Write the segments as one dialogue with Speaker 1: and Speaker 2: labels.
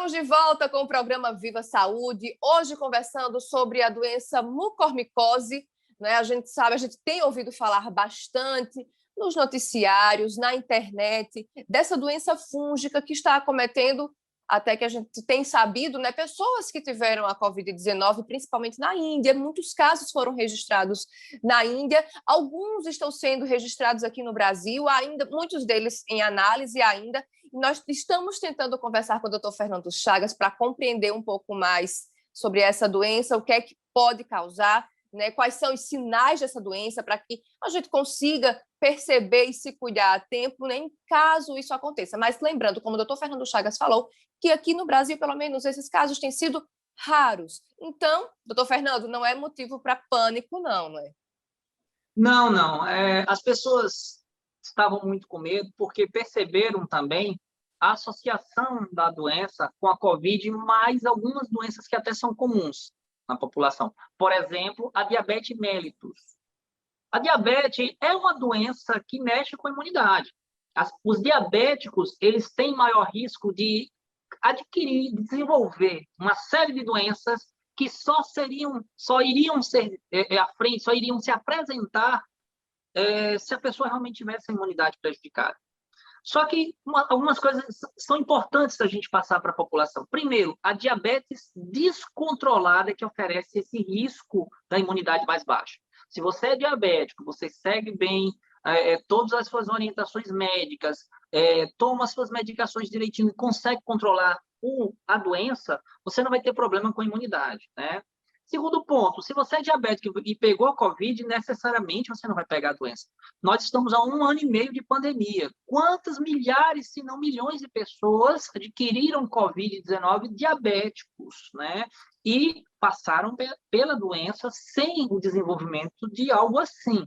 Speaker 1: Estamos de volta com o programa Viva Saúde, hoje conversando sobre a doença mucormicose, né? A gente tem ouvido falar bastante nos noticiários, na internet, dessa doença fúngica que está acometendo, até que a gente tem sabido, né, pessoas que tiveram a Covid-19, principalmente na Índia. Muitos casos foram registrados na Índia, alguns estão sendo registrados aqui no Brasil, ainda muitos deles em análise ainda. Nós estamos tentando conversar com o Dr. Fernando Chagas para compreender um pouco mais sobre essa doença, o que é que pode causar, né? Quais são os sinais dessa doença, para que a gente consiga perceber e se cuidar a tempo, né, em caso isso aconteça. Mas lembrando, como o Dr. Fernando Chagas falou, que aqui no Brasil, pelo menos, esses casos têm sido raros. Então, doutor Fernando, não é motivo para pânico, não, não é?
Speaker 2: Não. As pessoas estavam muito com medo porque perceberam também a associação da doença com a Covid, mais algumas doenças que até são comuns na população. Por exemplo, a diabetes mellitus. A diabetes é uma doença que mexe com a imunidade. Os diabéticos, eles têm maior risco de adquirir, desenvolver uma série de doenças que só iriam ser à frente, só iriam se apresentar se a pessoa realmente tivesse a imunidade prejudicada. Só que algumas coisas são importantes a gente passar para a população. Primeiro, a diabetes descontrolada que oferece esse risco da imunidade mais baixa. Se você é diabético, você segue bem todas as suas orientações médicas, toma as suas medicações direitinho e consegue controlar a doença, você não vai ter problema com a imunidade, né? Segundo ponto, se você é diabético e pegou a Covid, necessariamente você não vai pegar a doença. Nós estamos há 1 ano e meio de pandemia. Quantas milhares, se não milhões de pessoas adquiriram Covid-19 diabéticos, né? E passaram pela doença sem o desenvolvimento de algo assim.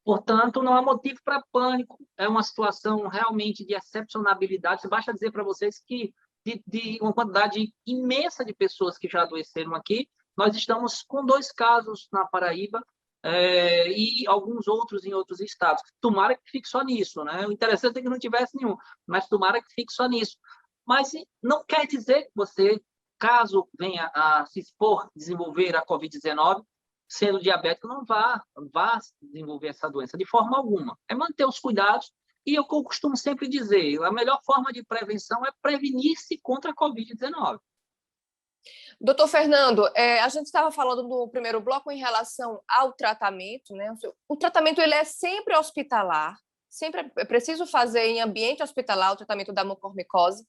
Speaker 2: Portanto, não há motivo para pânico. É uma situação realmente de excepcionalidade. Basta dizer para vocês que de uma quantidade imensa de pessoas que já adoeceram aqui, nós estamos com 2 casos na Paraíba e alguns outros em outros estados. Tomara que fique só nisso, né? O interessante é que não tivesse nenhum, mas tomara que fique só nisso. Mas não quer dizer que você, caso venha a se expor, desenvolver a Covid-19, sendo diabético, não vá desenvolver essa doença de forma alguma. É manter os cuidados. E eu costumo sempre dizer, a melhor forma de prevenção é prevenir-se contra a Covid-19.
Speaker 1: Doutor Fernando, a gente estava falando no primeiro bloco em relação ao tratamento, né? O tratamento ele é sempre hospitalar, sempre é preciso fazer em ambiente hospitalar o tratamento da mucormicose?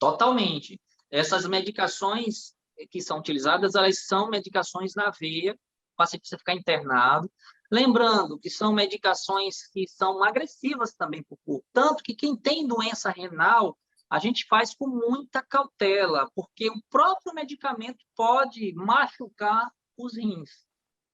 Speaker 2: Totalmente. Essas medicações que são utilizadas, elas são medicações na veia, o paciente precisa ficar internado. Lembrando que são medicações que são agressivas também para o corpo. Tanto que quem tem doença renal, a gente faz com muita cautela, porque o próprio medicamento pode machucar os rins,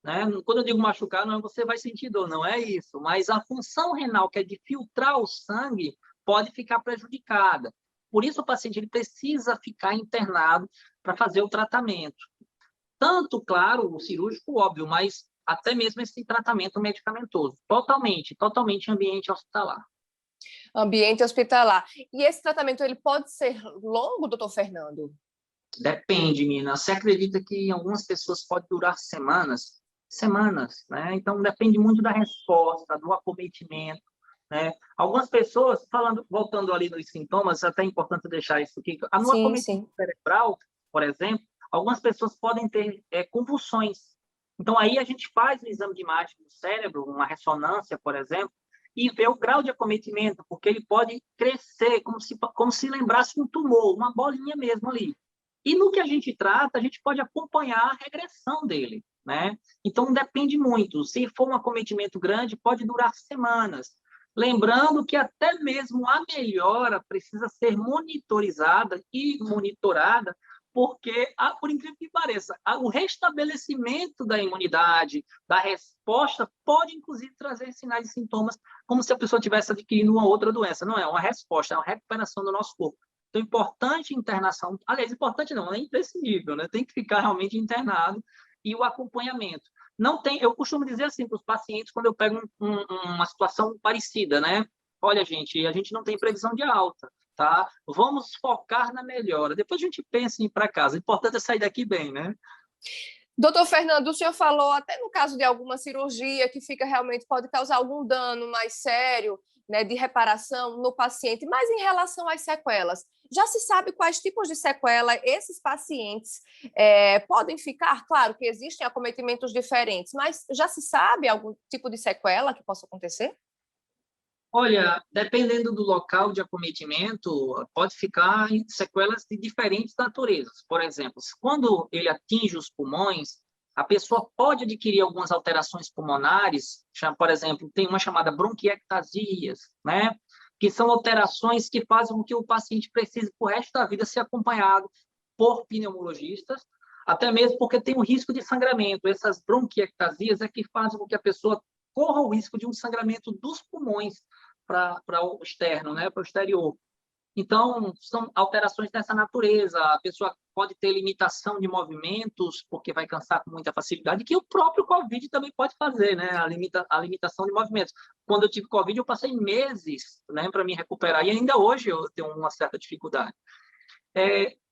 Speaker 2: né? Quando eu digo machucar, não é você vai sentir dor, não é isso. Mas a função renal, que é de filtrar o sangue, pode ficar prejudicada. Por isso, o paciente ele precisa ficar internado para fazer o tratamento. Tanto, claro, o cirúrgico, óbvio, mas até mesmo esse tratamento medicamentoso. Totalmente em ambiente hospitalar.
Speaker 1: Ambiente hospitalar. E esse tratamento ele pode ser longo, doutor Fernando?
Speaker 2: Depende, Nina. Você acredita que em algumas pessoas pode durar semanas, né? Então, depende muito da resposta, do acometimento, né? Algumas pessoas, voltando ali nos sintomas, até é importante deixar isso aqui, no acometimento cerebral, por exemplo, algumas pessoas podem ter convulsões. Então, aí a gente faz um exame de imagem do cérebro, uma ressonância, por exemplo, e ver o grau de acometimento, porque ele pode crescer como se lembrasse um tumor, uma bolinha mesmo ali. E no que a gente trata, a gente pode acompanhar a regressão dele, né? Então, depende muito. Se for um acometimento grande, pode durar semanas. Lembrando que até mesmo a melhora precisa ser monitorizada e monitorada, porque, por incrível que pareça, o restabelecimento da imunidade, da resposta, pode, inclusive, trazer sinais e sintomas como se a pessoa tivesse adquirindo uma outra doença. Não é uma resposta, é uma recuperação do nosso corpo. Então, importante a internação, aliás, importante não, é imprescindível, né? Tem que ficar realmente internado e o acompanhamento. Não tem, eu costumo dizer assim para os pacientes, quando eu pego uma situação parecida, né? Olha, gente, a gente não tem previsão de alta, tá? Vamos focar na melhora. Depois a gente pensa em ir para casa. O importante é sair daqui bem, né?
Speaker 1: Doutor Fernando, o senhor falou até no caso de alguma cirurgia que fica realmente pode causar algum dano mais sério, né, de reparação no paciente, mas em relação às sequelas, já se sabe quais tipos de sequela esses pacientes podem ficar? Claro que existem acometimentos diferentes, mas já se sabe algum tipo de sequela que possa acontecer?
Speaker 2: Olha, dependendo do local de acometimento, pode ficar em sequelas de diferentes naturezas. Por exemplo, quando ele atinge os pulmões, a pessoa pode adquirir algumas alterações pulmonares, por exemplo, tem uma chamada bronquiectasias, né? Que são alterações que fazem com que o paciente precise, por resto da vida, ser acompanhado por pneumologistas, até mesmo porque tem o risco de sangramento. Essas bronquiectasias é que fazem com que a pessoa corra o risco de um sangramento dos pulmões para o externo, né, para o exterior. Então, são alterações dessa natureza. A pessoa pode ter limitação de movimentos, porque vai cansar com muita facilidade, que o próprio Covid também pode fazer, né? A limitação de movimentos. Quando eu tive Covid, eu passei meses, né, para me recuperar, e ainda hoje eu tenho uma certa dificuldade.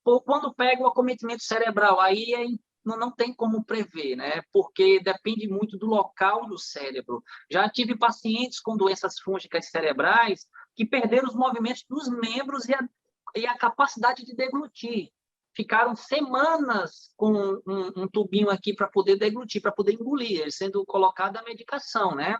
Speaker 2: Quando pega o acometimento cerebral, aí não tem como prever, né? Porque depende muito do local do cérebro. Já tive pacientes com doenças fúngicas cerebrais que perderam os movimentos dos membros e a capacidade de deglutir. Ficaram semanas com um tubinho aqui para poder deglutir, para poder engolir, sendo colocada a medicação, né?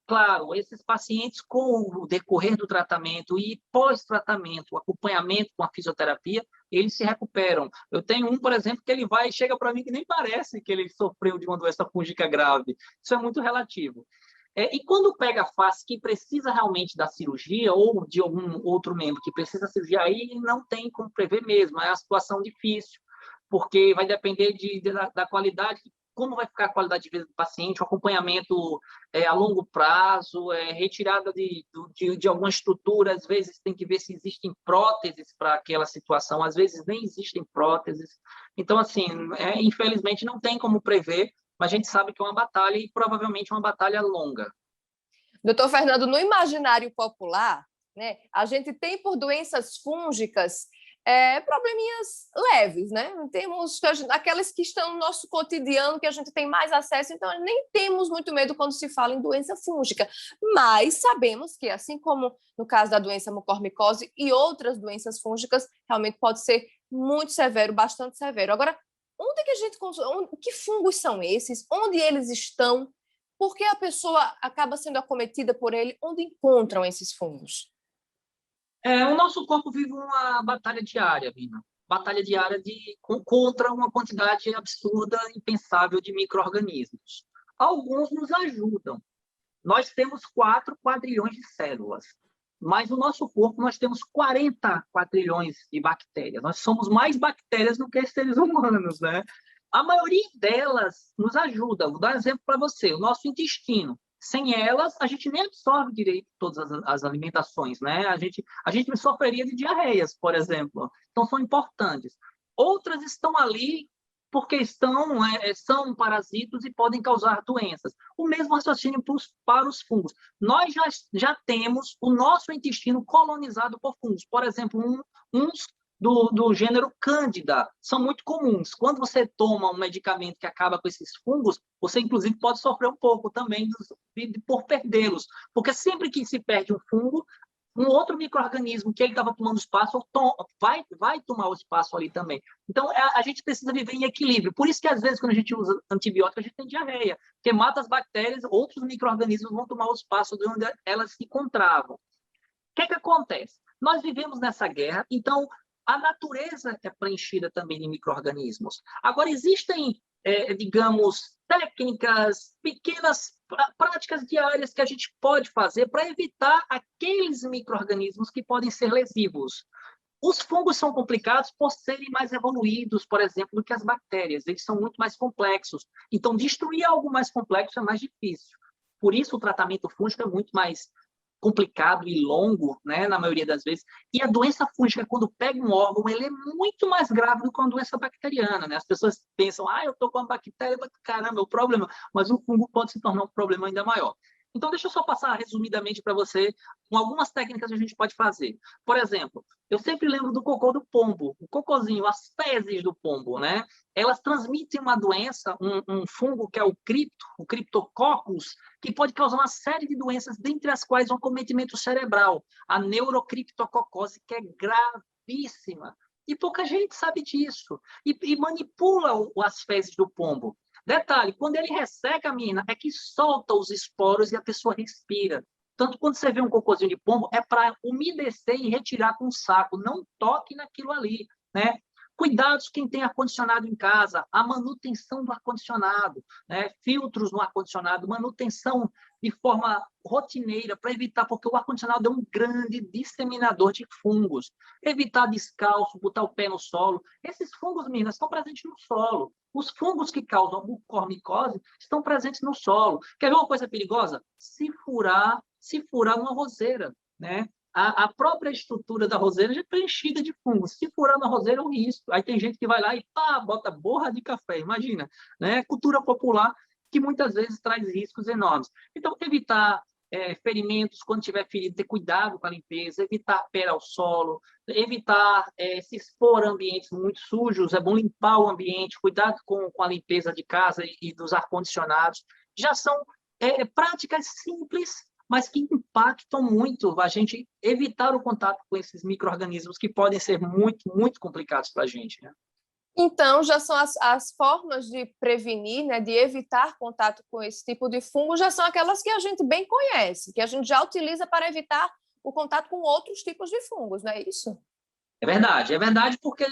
Speaker 2: Claro, esses pacientes, com o decorrer do tratamento e pós-tratamento, o acompanhamento com a fisioterapia, eles se recuperam. Eu tenho um, por exemplo, que ele chega para mim que nem parece que ele sofreu de uma doença fúngica grave. Isso é muito relativo. E quando pega a face que precisa realmente da cirurgia ou de algum outro membro que precisa da cirurgia, aí não tem como prever mesmo, é uma situação difícil, porque vai depender da qualidade, como vai ficar a qualidade de vida do paciente, o acompanhamento a longo prazo, retirada de alguma estrutura, às vezes tem que ver se existem próteses para aquela situação, às vezes nem existem próteses. Então, assim, infelizmente não tem como prever, mas a gente sabe que é uma batalha e provavelmente uma batalha longa.
Speaker 1: Doutor Fernando, no imaginário popular, né, a gente tem por doenças fúngicas probleminhas leves, né? Temos aquelas que estão no nosso cotidiano, que a gente tem mais acesso, então nem temos muito medo quando se fala em doença fúngica. Mas sabemos que, assim como no caso da doença mucormicose e outras doenças fúngicas, realmente pode ser muito severo, bastante severo. Agora, onde que que fungos são esses? Onde eles estão? Por que a pessoa acaba sendo acometida por ele? Onde encontram esses fungos?
Speaker 2: O nosso corpo vive uma batalha diária, Vina. Batalha diária contra uma quantidade absurda, impensável de micro-organismos. Alguns nos ajudam. Nós temos 4 quadrilhões de células, mas no nosso corpo nós temos 40 quadrilhões de bactérias. Nós somos mais bactérias do que seres humanos, né? A maioria delas nos ajuda. Vou dar um exemplo para você. O nosso intestino. Sem elas, a gente nem absorve direito todas as alimentações, né? A gente sofreria de diarreias, por exemplo. Então, são importantes. Outras estão ali porque são parasitos e podem causar doenças. O mesmo raciocínio para os fungos. Nós já temos o nosso intestino colonizado por fungos. Por exemplo, uns do gênero Cândida são muito comuns. Quando você toma um medicamento que acaba com esses fungos, você, inclusive, pode sofrer um pouco também por perdê-los. Porque sempre que se perde um fungo, um outro micro-organismo que ele estava tomando espaço vai tomar o espaço ali também. Então, a gente precisa viver em equilíbrio. Por isso que, às vezes, quando a gente usa antibiótico, a gente tem diarreia. Porque mata as bactérias, outros micro-organismos vão tomar o espaço de onde elas se encontravam. O que acontece? Nós vivemos nessa guerra, então a natureza é preenchida também de micro-organismos. Agora, existem, digamos, técnicas, pequenas práticas diárias que a gente pode fazer para evitar aqueles micro-organismos que podem ser lesivos. Os fungos são complicados por serem mais evoluídos, por exemplo, do que as bactérias. Eles são muito mais complexos. Então, destruir algo mais complexo é mais difícil. Por isso, o tratamento fúngico é muito mais complicado e longo, né, na maioria das vezes. E a doença fúngica, quando pega um órgão, ele é muito mais grave do que uma doença bacteriana, né? As pessoas pensam, eu estou com uma bactéria, caramba, é o problema. Mas o fungo pode se tornar um problema ainda maior. Então, deixa eu só passar resumidamente para você com algumas técnicas que a gente pode fazer. Por exemplo, Eu sempre lembro do cocô do pombo, o cocôzinho, as fezes do pombo, né? Elas transmitem uma doença, um fungo que é o Cryptococcus, que pode causar uma série de doenças, dentre as quais um acometimento cerebral, a neurocriptococose, que é gravíssima. E pouca gente sabe disso. E manipula as fezes do pombo. Detalhe, quando ele resseca a menina, é que solta os esporos e a pessoa respira. Tanto quando você vê um cocôzinho de pombo, é para umedecer e retirar com o saco. Não toque naquilo ali, né? Cuidados quem tem ar-condicionado em casa, a manutenção do ar-condicionado, né? Filtros no ar-condicionado, manutenção de forma rotineira para evitar, porque o ar-condicionado é um grande disseminador de fungos. Evitar descalço, botar o pé no solo. Esses fungos, meninas, estão presentes no solo. Os fungos que causam mucormicose estão presentes no solo. Quer ver uma coisa perigosa? Se furar numa roseira, né? A própria estrutura da roseira já é preenchida de fungos. Se furar na roseira é um risco. Aí tem gente que vai lá e pá, bota borra de café, imagina, né? Cultura popular que muitas vezes traz riscos enormes. Então, evitar ferimentos, quando tiver ferido, ter cuidado com a limpeza, evitar pé ao solo, evitar se expor a ambientes muito sujos, é bom limpar o ambiente, cuidado com a limpeza de casa e dos ar-condicionados. Já são práticas simples, mas que impactam muito a gente evitar o contato com esses micro-organismos que podem ser muito, muito complicados para a gente, né?
Speaker 1: Então, já são as formas de prevenir, né, de evitar contato com esse tipo de fungo, já são aquelas que a gente bem conhece, que a gente já utiliza para evitar o contato com outros tipos de fungos, não é isso?
Speaker 2: É verdade porque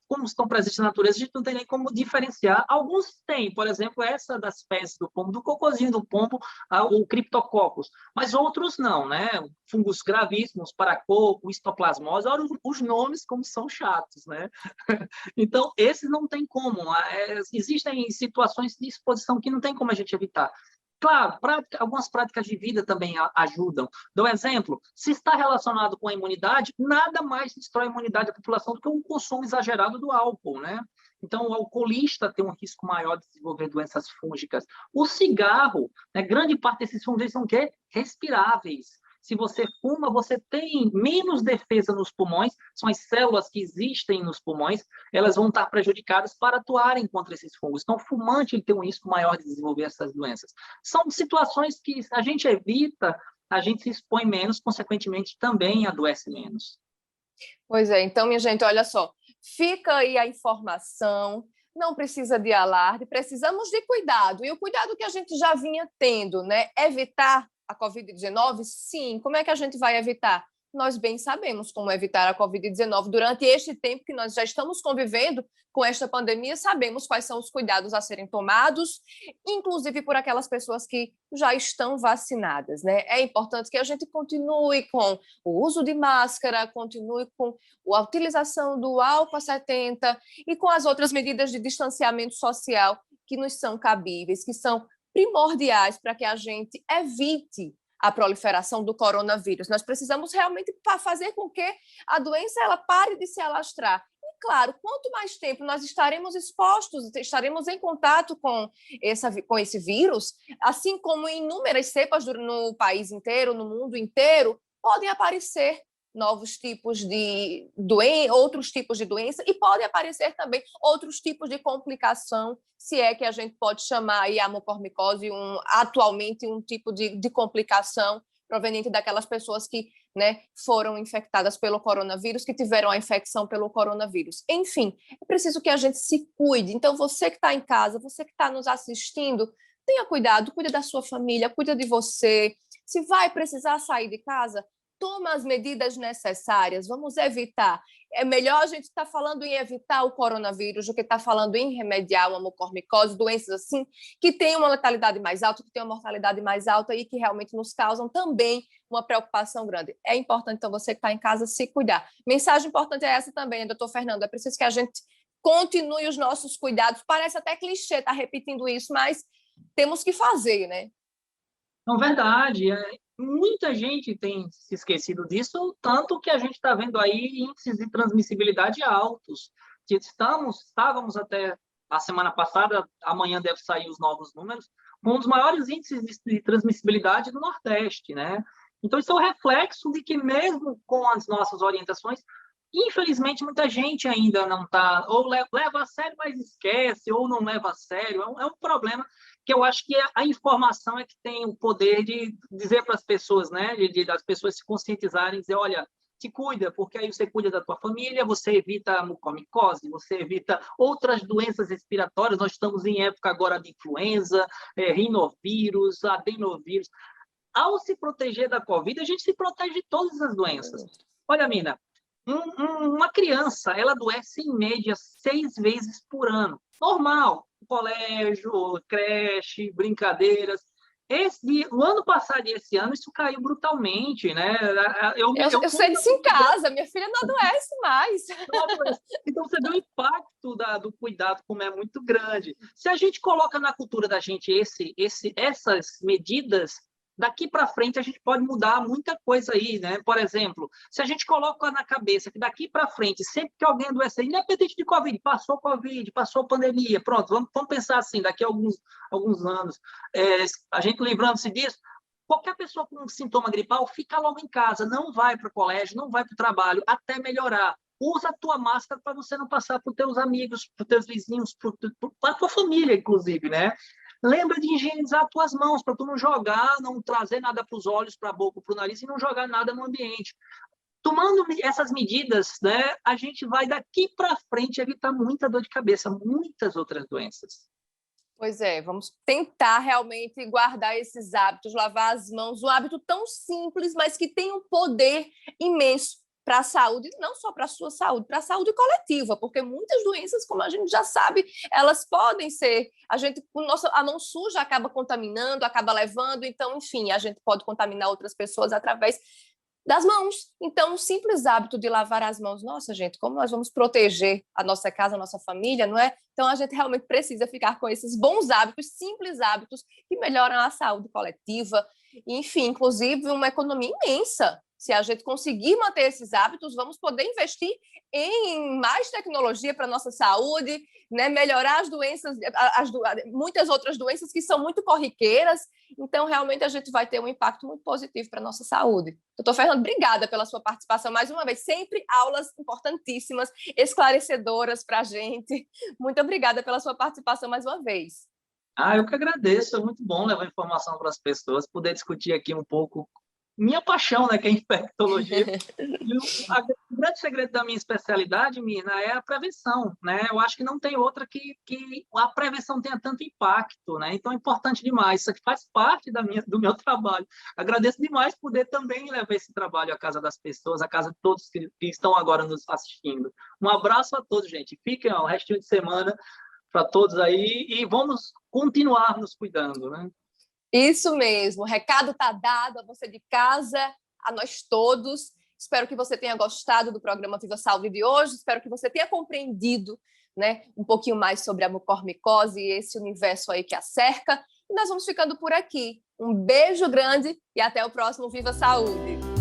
Speaker 2: como estão presentes na natureza, a gente não tem nem como diferenciar. Alguns têm, por exemplo, essa das fezes do pombo, do cocôzinho do pombo, o Cryptococcus, mas outros não, né? Fungos gravíssimos, paracoco, histoplasmose, olha os nomes como são chatos, né? Então, esses não tem como. Existem situações de exposição que não tem como a gente evitar. Claro, algumas práticas de vida também ajudam. Dou um exemplo, se está relacionado com a imunidade, nada mais destrói a imunidade da população do que um consumo exagerado do álcool, né? Então, o alcoolista tem um risco maior de desenvolver doenças fúngicas. O cigarro, né, grande parte desses fungos são o quê? Respiráveis. Se você fuma, você tem menos defesa nos pulmões, são as células que existem nos pulmões, elas vão estar prejudicadas para atuarem contra esses fungos. Então, o fumante ele tem um risco maior de desenvolver essas doenças. São situações que a gente evita, a gente se expõe menos, consequentemente, também adoece menos.
Speaker 1: Pois é, então, minha gente, olha só, fica aí a informação, não precisa de alarde, precisamos de cuidado, e o cuidado que a gente já vinha tendo, né? Evitar a Covid-19, sim. Como é que a gente vai evitar? Nós bem sabemos como evitar a Covid-19. Durante este tempo que nós já estamos convivendo com esta pandemia, sabemos quais são os cuidados a serem tomados, inclusive por aquelas pessoas que já estão vacinadas, né? É importante que a gente continue com o uso de máscara, continue com a utilização do álcool a 70 e com as outras medidas de distanciamento social que nos são cabíveis, que são primordiais para que a gente evite a proliferação do coronavírus. Nós precisamos realmente fazer com que a doença ela pare de se alastrar. E, claro, quanto mais tempo nós estaremos expostos, estaremos em contato com esse vírus, assim como inúmeras cepas no país inteiro, no mundo inteiro, podem aparecer novos tipos de doença, outros tipos de doença, e podem aparecer também outros tipos de complicação, se é que a gente pode chamar aí a mucormicose atualmente um tipo de complicação proveniente daquelas pessoas que, né, foram infectadas pelo coronavírus, que tiveram a infecção pelo coronavírus. Enfim, é preciso que a gente se cuide. Então, você que está em casa, você que está nos assistindo, tenha cuidado, cuide da sua família, cuide de você. Se vai precisar sair de casa, toma as medidas necessárias, vamos evitar. É melhor a gente estar falando em evitar o coronavírus do que estar falando em remediar uma mucormicose, doenças assim, que têm uma letalidade mais alta, que têm uma mortalidade mais alta e que realmente nos causam também uma preocupação grande. É importante, então, você que está em casa, se cuidar. Mensagem importante é essa também, doutor Fernando, é preciso que a gente continue os nossos cuidados. Parece até clichê estar repetindo isso, mas temos que fazer, né?
Speaker 2: Não, verdade. Muita gente tem se esquecido disso, tanto que a gente está vendo aí índices de transmissibilidade altos. Que estávamos até a semana passada, amanhã deve sair os novos números, um dos maiores índices de transmissibilidade do Nordeste, né? Então, isso é um reflexo de que mesmo com as nossas orientações, Infelizmente, muita gente ainda não está, ou leva a sério, mas esquece, ou não leva a sério. É um problema que eu acho que a informação é que tem o poder de dizer para as pessoas, né, das pessoas se conscientizarem, dizer, olha, te cuida, porque aí você cuida da tua família, você evita a mucormicose, você evita outras doenças respiratórias. Nós estamos em época agora de influenza, rinovírus, adenovírus. Ao se proteger da Covid, a gente se protege de todas as doenças. Olha, Mina, uma criança, ela adoece em média 6 vezes por ano. Normal, colégio, creche, brincadeiras. O ano passado e esse ano, isso caiu brutalmente, né?
Speaker 1: Eu sei disso em casa, minha filha não adoece mais.
Speaker 2: Então, você vê o impacto do cuidado, como é muito grande. Se a gente coloca na cultura da gente essas medidas, daqui para frente a gente pode mudar muita coisa aí, né? Por exemplo, se a gente coloca na cabeça que daqui para frente, sempre que alguém adoecer, independente de Covid, passou pandemia, pronto, vamos pensar assim, daqui a alguns anos, a gente livrando-se disso, qualquer pessoa com sintoma gripal fica logo em casa, não vai para o colégio, não vai para o trabalho, até melhorar. Usa a tua máscara para você não passar para os teus amigos, para os teus vizinhos, para a tua família, inclusive, né? Lembra de higienizar as tuas mãos, para tu não jogar, não trazer nada para os olhos, para a boca, para o nariz, e não jogar nada no ambiente. Tomando essas medidas, né, a gente vai daqui para frente evitar muita dor de cabeça, muitas outras doenças.
Speaker 1: Pois é, vamos tentar realmente guardar esses hábitos, lavar as mãos, um hábito tão simples, mas que tem um poder imenso para a saúde, não só para a sua saúde, para a saúde coletiva, porque muitas doenças, como a gente já sabe, elas podem ser, a mão suja acaba contaminando, acaba levando, então, enfim, a gente pode contaminar outras pessoas através das mãos. Então, o simples hábito de lavar as mãos, nossa, gente, como nós vamos proteger a nossa casa, a nossa família, não é? Então, a gente realmente precisa ficar com esses bons hábitos, simples hábitos, que melhoram a saúde coletiva, enfim, inclusive uma economia imensa. Se a gente conseguir manter esses hábitos, vamos poder investir em mais tecnologia para a nossa saúde, né? Melhorar as doenças, muitas outras doenças que são muito corriqueiras. Então, realmente, a gente vai ter um impacto muito positivo para a nossa saúde. Doutor Fernando, obrigada pela sua participação mais uma vez. Sempre aulas importantíssimas, esclarecedoras para a gente. Muito obrigada pela sua participação mais uma vez.
Speaker 2: Eu que agradeço. É muito bom levar informação para as pessoas, poder discutir aqui um pouco minha paixão, né, que é a infectologia. E o grande segredo da minha especialidade, Mirna, é a prevenção, né? Eu acho que não tem outra que a prevenção tenha tanto impacto, né? Então é importante demais. Isso aqui faz parte do meu trabalho. Agradeço demais poder também levar esse trabalho à casa das pessoas, à casa de todos que estão agora nos assistindo. Um abraço a todos, gente. Fiquem o restinho de semana para todos aí e vamos continuar nos cuidando, né?
Speaker 1: Isso mesmo, o recado está dado a você de casa, a nós todos. Espero que você tenha gostado do programa Viva Saúde de hoje, espero que você tenha compreendido, né, um pouquinho mais sobre a mucormicose e esse universo aí que a cerca. E nós vamos ficando por aqui. Um beijo grande e até o próximo Viva Saúde!